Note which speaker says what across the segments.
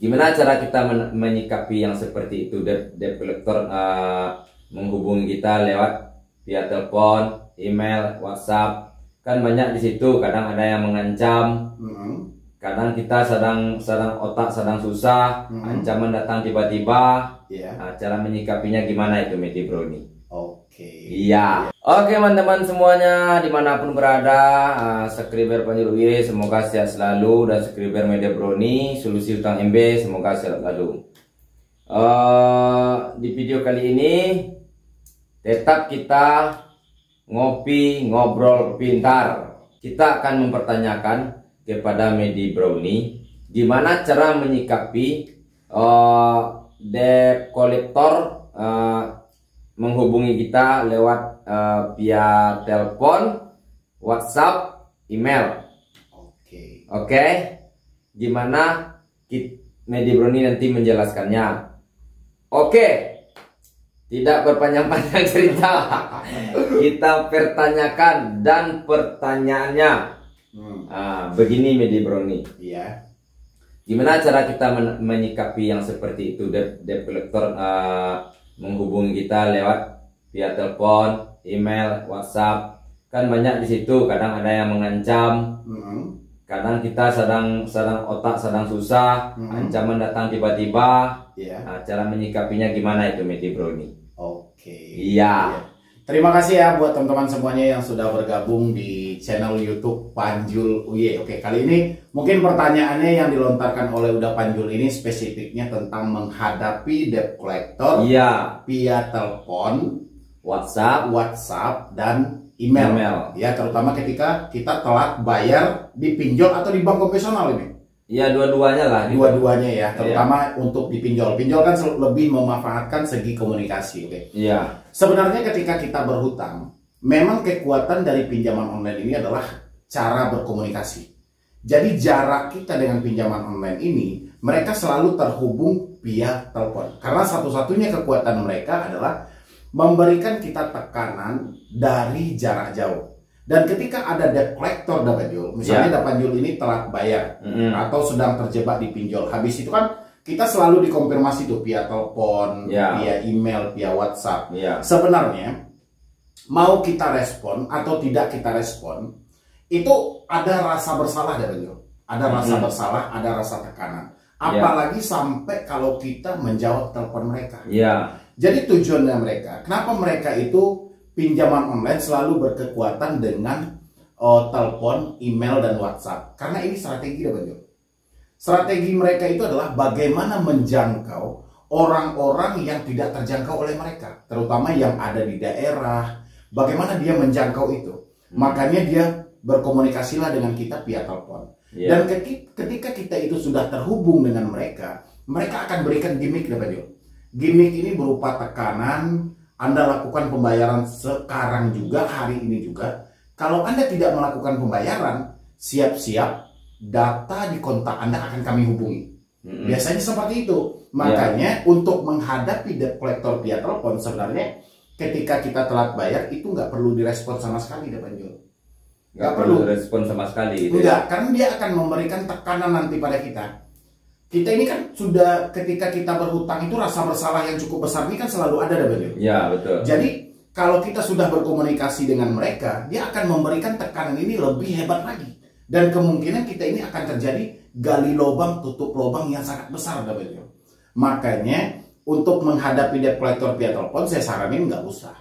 Speaker 1: Gimana cara kita menyikapi yang seperti itu? Debt collector menghubungi kita lewat via telepon, email, WhatsApp. Kan banyak di situ. Kadang ada yang mengancam. Kadang kita sedang otak sedang susah. Ancaman datang tiba-tiba. Cara menyikapinya gimana itu, Medi Bro nih? Iya. Oke teman-teman semuanya dimanapun berada, subscriber Panjul UY semoga sehat selalu, dan subscriber Media Brownie Solusi Utang MB semoga sehat selalu. Di video kali ini tetap kita ngobrol pintar. Kita akan mempertanyakan kepada Media Brownie gimana cara menyikapi debt collector menghubungi kita lewat via telepon, WhatsApp, email. Oke. Gimana Media Brownie nanti menjelaskannya? Oke. Tidak berpanjang-panjang cerita. Kita pertanyakan, dan pertanyaannya begini Media Brownie.
Speaker 2: Iya.
Speaker 1: Gimana cara kita menyikapi yang seperti itu, debt collector menghubungi kita lewat via telepon, email, WhatsApp. Kan banyak di situ. Kadang ada yang mengancam. Kadang kita sedang otak sedang susah. Ancaman datang tiba-tiba. Cara menyikapinya gimana itu, Media Brownie? Iya.
Speaker 2: Terima kasih ya buat teman-teman semuanya yang sudah bergabung di channel YouTube Panjul UY. Oke, kali ini mungkin pertanyaannya yang dilontarkan oleh Uda Panjul ini spesifiknya tentang menghadapi debt collector via telepon, WhatsApp dan email. Ya, terutama ketika kita telat bayar di pinjol atau di bank konvensional ini.
Speaker 1: Iya, dua-duanya lah.
Speaker 2: Dua-duanya ya, terutama untuk di pinjol. Pinjol kan lebih memanfaatkan segi komunikasi, Iya. Sebenarnya ketika kita berhutang, memang kekuatan dari pinjaman online ini adalah cara berkomunikasi. Jadi jarak kita dengan pinjaman online ini, mereka selalu terhubung via telepon. Karena satu-satunya kekuatan mereka adalah memberikan kita tekanan dari jarak jauh. Dan ketika ada debt collector Dapanjul, misalnya Dapanjul ini telat bayar atau sedang terjebak di pinjol, habis itu kan kita selalu dikonfirmasi tuh via telepon, via email, via WhatsApp. Sebenarnya mau kita respon atau tidak kita respon, itu ada rasa bersalah Dapanjul, ada rasa bersalah, ada rasa tekanan. Apalagi sampai kalau kita menjawab telepon mereka. Jadi tujuannya mereka, kenapa mereka itu pinjaman online selalu berkekuatan dengan telepon, email, dan WhatsApp? Karena ini strategi Dapanjul. Strategi mereka itu adalah bagaimana menjangkau orang-orang yang tidak terjangkau oleh mereka, terutama yang ada di daerah. Bagaimana dia menjangkau itu? Makanya dia berkomunikasilah dengan kita via telepon. Dan ketika kita itu sudah terhubung dengan mereka, mereka akan berikan gimmick Dapanjul. Gimmick ini berupa tekanan. Anda lakukan pembayaran sekarang juga, hari ini juga. Kalau Anda tidak melakukan pembayaran, siap-siap data di kontak Anda akan kami hubungi. Biasanya seperti itu. Makanya untuk menghadapi debt collector via telepon, sebenarnya ketika kita telat bayar itu nggak perlu direspon sama sekali Dapanjul.
Speaker 1: Nggak perlu direspon sama sekali.
Speaker 2: Enggak, karena dia akan memberikan tekanan nanti pada kita. Kita ini kan sudah, ketika kita berhutang itu rasa bersalah yang cukup besar ini kan selalu ada Dapanjul.
Speaker 1: Ya, betul.
Speaker 2: Jadi kalau kita sudah berkomunikasi dengan mereka, dia akan memberikan tekanan ini lebih hebat lagi. Dan kemungkinan kita ini akan terjadi gali lubang tutup lubang yang sangat besar Dapanjul. Makanya untuk menghadapi debt collector via telepon saya saranin nggak usah.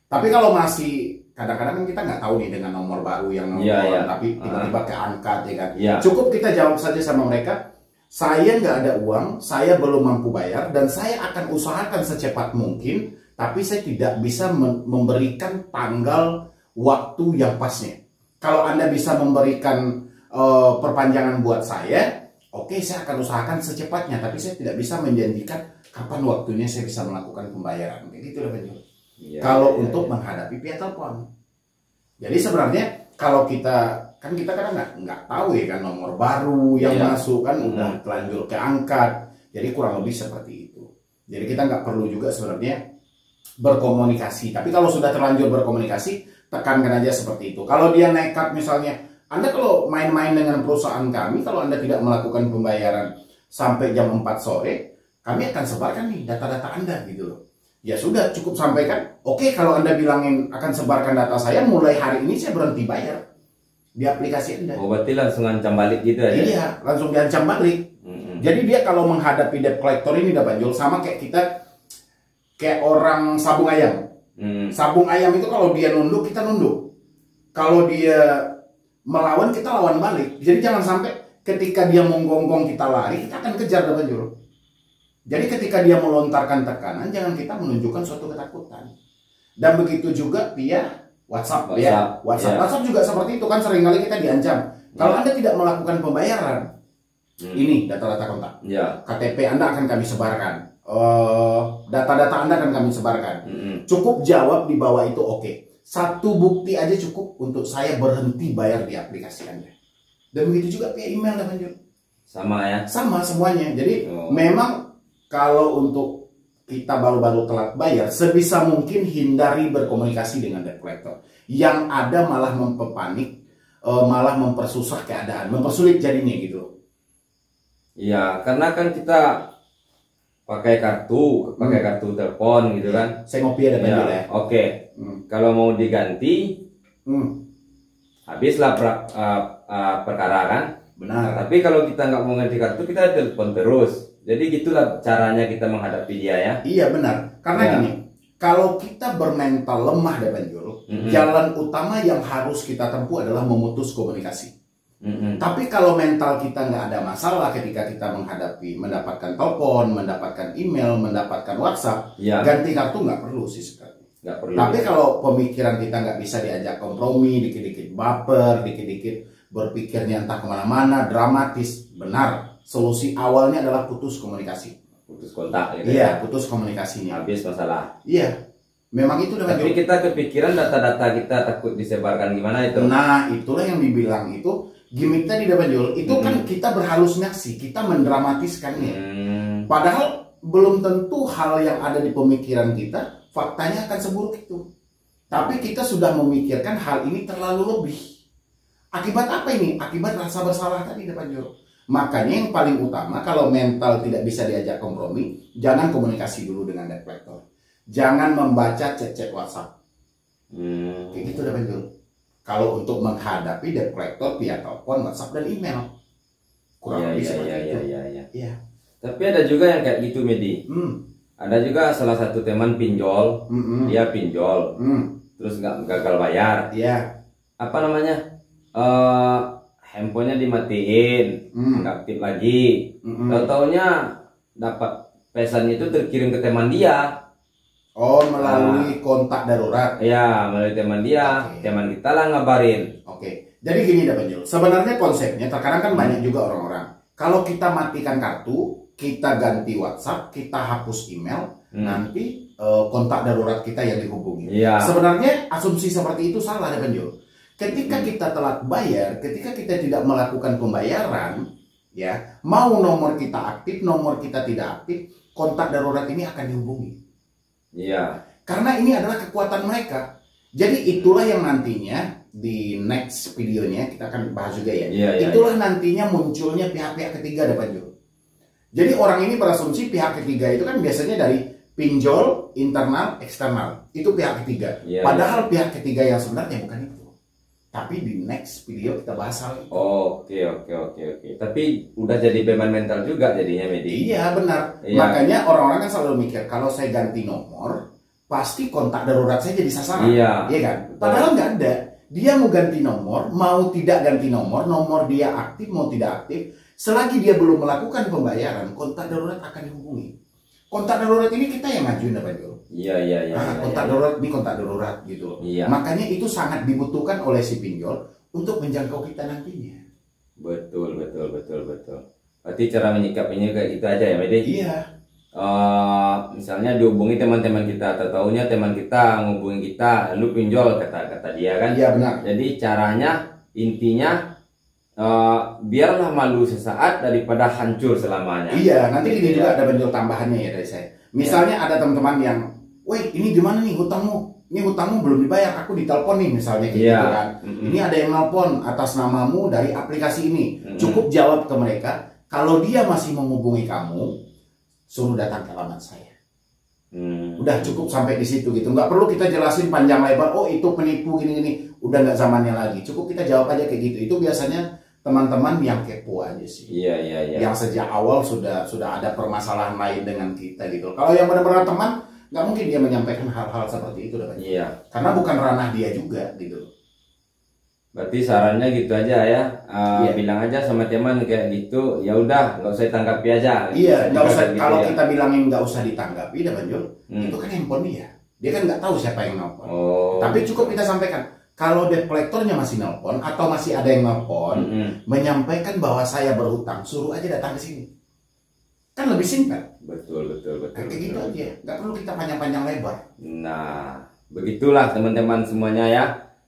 Speaker 2: Tapi kalau masih kadang-kadang kan kita nggak tahu nih dengan nomor baru yang tapi tiba-tiba keangkat ya kan. Cukup kita jawab saja sama mereka, saya nggak ada uang, saya belum mampu bayar, dan saya akan usahakan secepat mungkin, tapi saya tidak bisa memberikan tanggal waktu yang pasnya. Kalau Anda bisa memberikan perpanjangan buat saya, oke, saya akan usahakan secepatnya, tapi saya tidak bisa menjanjikan kapan waktunya saya bisa melakukan pembayaran. Kayak gitu Dapanjul. Kalau untuk menghadapi via telepon. Jadi sebenarnya kalau kita kadang nggak tahu ya kan nomor baru yang masuk kan udah telanjur keangkat. Jadi kurang lebih seperti itu. Jadi kita nggak perlu juga sebenarnya berkomunikasi. Tapi kalau sudah terlanjur berkomunikasi, tekankan aja seperti itu. Kalau dia nekat misalnya, Anda kalau main-main dengan perusahaan kami, kalau Anda tidak melakukan pembayaran sampai jam 4 sore, kami akan sebarkan nih data-data Anda gitu loh. Ya sudah, cukup sampaikan. Oke, kalau Anda bilangin akan sebarkan data saya, mulai hari ini saya berhenti bayar di aplikasi Anda.
Speaker 1: Oh, berarti langsung ancam balik gitu aja?
Speaker 2: Iya, langsung diancam balik. Jadi dia kalau menghadapi debt collector ini dapat jual sama kayak kita, kayak orang sabung ayam. Sabung ayam itu kalau dia nunduk, kita nunduk. Kalau dia melawan, kita lawan balik. Jadi jangan sampai ketika dia menggonggong kita lari, kita akan kejar dapat jual. Jadi ketika dia melontarkan tekanan, jangan kita menunjukkan suatu ketakutan. Dan begitu juga via WhatsApp. Ya. WhatsApp juga seperti itu kan, seringkali kita diancam. Kalau Anda tidak melakukan pembayaran, ini data-data kontak, KTP Anda akan kami sebarkan, data-data Anda akan kami sebarkan. Cukup jawab di bawah itu oke. Satu bukti aja cukup untuk saya berhenti bayar di aplikasi Anda. Dan begitu juga via email dan lanjut.
Speaker 1: Sama ya?
Speaker 2: Sama semuanya. Jadi memang kalau untuk kita baru-baru telat bayar, sebisa mungkin hindari berkomunikasi dengan debt collector. Yang ada malah memperpanik, malah mempersusah keadaan, mempersulit jadinya gitu.
Speaker 1: Iya, karena kan kita pakai kartu telepon gitu kan.
Speaker 2: Saya ngopi ada banyak ya.
Speaker 1: Oke. Kalau mau diganti, habislah perkara kan.
Speaker 2: Benar.
Speaker 1: Tapi kalau kita nggak mau ganti kartu, kita telepon terus. Jadi gitulah caranya kita menghadapi dia ya. Iya
Speaker 2: benar. Karena gini, kalau kita bermental lemah dan jalan utama yang harus kita tempuh adalah memutus komunikasi. Tapi kalau mental kita nggak ada masalah ketika kita mendapatkan telepon, mendapatkan email, mendapatkan WhatsApp, ganti kartu nggak perlu sih sekarang.
Speaker 1: Nggak perlu.
Speaker 2: Tapi kalau pemikiran kita nggak bisa diajak kompromi, dikit-dikit baper, dikit-dikit berpikirnya entah kemana-mana, dramatis, benar. Solusi awalnya adalah putus komunikasi.
Speaker 1: Putus kontak gitu.
Speaker 2: Iya, putus komunikasinya.
Speaker 1: Habis masalah.
Speaker 2: Iya. Memang itu dengan
Speaker 1: Tapi kita kepikiran data-data kita takut disebarkan gimana itu.
Speaker 2: Nah, itulah yang dibilang itu gimmick tadi dapat jual. Itu kan kita berhalusinasi, kita mendramatiskannya. Padahal belum tentu hal yang ada di pemikiran kita faktanya akan seburuk itu. Tapi kita sudah memikirkan hal ini terlalu lebih. Akibat apa ini? Akibat rasa bersalah tadi dapat jual. Makanya yang paling utama kalau mental tidak bisa diajak kompromi, jangan komunikasi dulu dengan debt collector. Jangan membaca chat-chat WhatsApp. Kayak gitu dapat jual. Kalau untuk menghadapi debt collector via telepon, WhatsApp dan email. Kurang lebih seperti itu. Iya.
Speaker 1: Tapi ada juga yang kayak gitu, Medi. Ada juga salah satu teman pinjol, dia pinjol, terus nggak gagal bayar.
Speaker 2: Iya.
Speaker 1: Apa namanya? Handphonenya dimatiin, nggak aktif lagi. Tahu-taunya dapat pesan itu terkirim ke teman dia.
Speaker 2: Oh, melalui kontak darurat.
Speaker 1: Ya, melalui teman dia. Teman kita lah ngabarin.
Speaker 2: Oke. Jadi gini dapat jual. Sebenarnya konsepnya terkadang kan banyak juga orang-orang. Kalau kita matikan kartu, kita ganti WhatsApp, kita hapus email, nanti kontak darurat kita yang dihubungi. Sebenarnya asumsi seperti itu salah dapat jual. Ketika kita telat bayar, ketika kita tidak melakukan pembayaran, ya, mau nomor kita aktif, nomor kita tidak aktif, kontak darurat ini akan dihubungi.
Speaker 1: Iya.
Speaker 2: Karena ini adalah kekuatan mereka. Jadi itulah yang nantinya di next videonya kita akan bahas juga ya. Itulah nantinya munculnya pihak-pihak ketiga dapat jual. Jadi orang ini berasumsi pihak ketiga itu kan biasanya dari pinjol, internal, eksternal. Itu pihak ketiga. Padahal pihak ketiga yang sebenarnya bukan itu. Tapi di next video kita bahas hal itu.
Speaker 1: Oke. Tapi udah jadi beban mental juga jadinya, Medi.
Speaker 2: Iya benar. Makanya orang-orang kan selalu mikir kalau saya ganti nomor pasti kontak darurat saya jadi sasaran. Iya kan? Padahal nggak ada. Dia mau ganti nomor, mau tidak ganti nomor, nomor dia aktif mau tidak aktif, selagi dia belum melakukan pembayaran, kontak darurat akan dihubungi. Kontak darurat ini kita yang ngajuin dapat jual.
Speaker 1: Iya.
Speaker 2: Kontak darurat ini kontak darurat gitu. Makanya itu sangat dibutuhkan oleh si pinjol untuk menjangkau kita nantinya. Betul.
Speaker 1: Berarti cara menyikapinya kayak gitu aja ya, Medi?
Speaker 2: Iya.
Speaker 1: Misalnya dihubungi teman-teman kita, atau taunya teman kita menghubungi kita, lu pinjol kata dia kan?
Speaker 2: Iya benar.
Speaker 1: Jadi caranya intinya biarlah malu sesaat daripada hancur selamanya.
Speaker 2: Iya, nanti ini juga ada bentuk tambahannya ya dari saya. Misalnya ada teman-teman yang, weh ini gimana nih hutangmu? Ini hutangmu belum dibayar, aku ditelepon nih misalnya gitu kan. Ini ada yang nelpon atas namamu dari aplikasi ini. Cukup jawab ke mereka, Kalau dia masih menghubungi kamu, suruh datang ke alamat saya. Udah cukup sampai di situ gitu. Nggak perlu kita jelasin panjang lebar. Oh itu penipu gini-gini. Udah nggak zamannya lagi. Cukup kita jawab aja kayak gitu. Itu biasanya teman-teman yang kepo aja sih.
Speaker 1: Iya.
Speaker 2: Yang sejak awal sudah ada permasalahan lain dengan kita gitu. Kalau yang benar-benar teman, nggak mungkin dia menyampaikan hal-hal seperti itu.
Speaker 1: Iya.
Speaker 2: Karena bukan ranah dia juga gitu.
Speaker 1: Berarti sarannya gitu aja ya, bilang aja sama teman kayak gitu, ya udah nggak usah ditanggapi aja.
Speaker 2: Iya, nggak usah. Gitu kalau kita bilangin nggak usah ditanggapi, dah Banjul, itu kan handphone dia kan nggak tahu siapa yang nelpon. Tapi cukup kita sampaikan, kalau debt collectornya masih nelpon atau masih ada yang nelpon, menyampaikan bahwa saya berhutang, suruh aja datang ke sini. Kan lebih singkat. Betul. Kayak gitu aja, nggak perlu kita panjang-panjang lebar.
Speaker 1: Nah, begitulah teman-teman semuanya ya.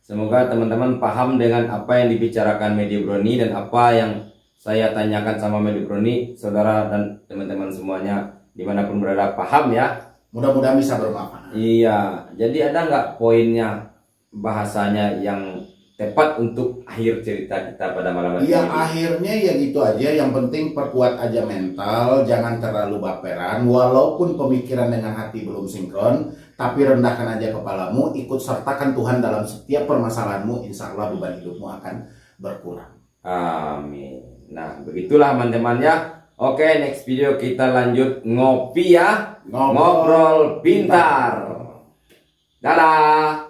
Speaker 1: Semoga teman-teman paham dengan apa yang dibicarakan Mediobroni dan apa yang saya tanyakan sama Mediobroni, saudara dan teman-teman semuanya dimanapun berada paham ya.
Speaker 2: Mudah-mudahan bisa bermanfaat.
Speaker 1: Iya, jadi ada nggak poinnya bahasanya yang tepat untuk akhir cerita kita pada malam hari ini?
Speaker 2: Iya, akhirnya ya gitu aja. Yang penting perkuat aja mental, jangan terlalu baperan. Walaupun pemikiran dengan hati belum sinkron, tapi rendahkan aja kepalamu, ikut sertakan Tuhan dalam setiap permasalahanmu, insya Allah beban hidupmu akan berkurang.
Speaker 1: Amin. Nah, begitulah teman-teman ya. Oke, next video kita lanjut ngopi ya. Ngobrol pintar. Dadah.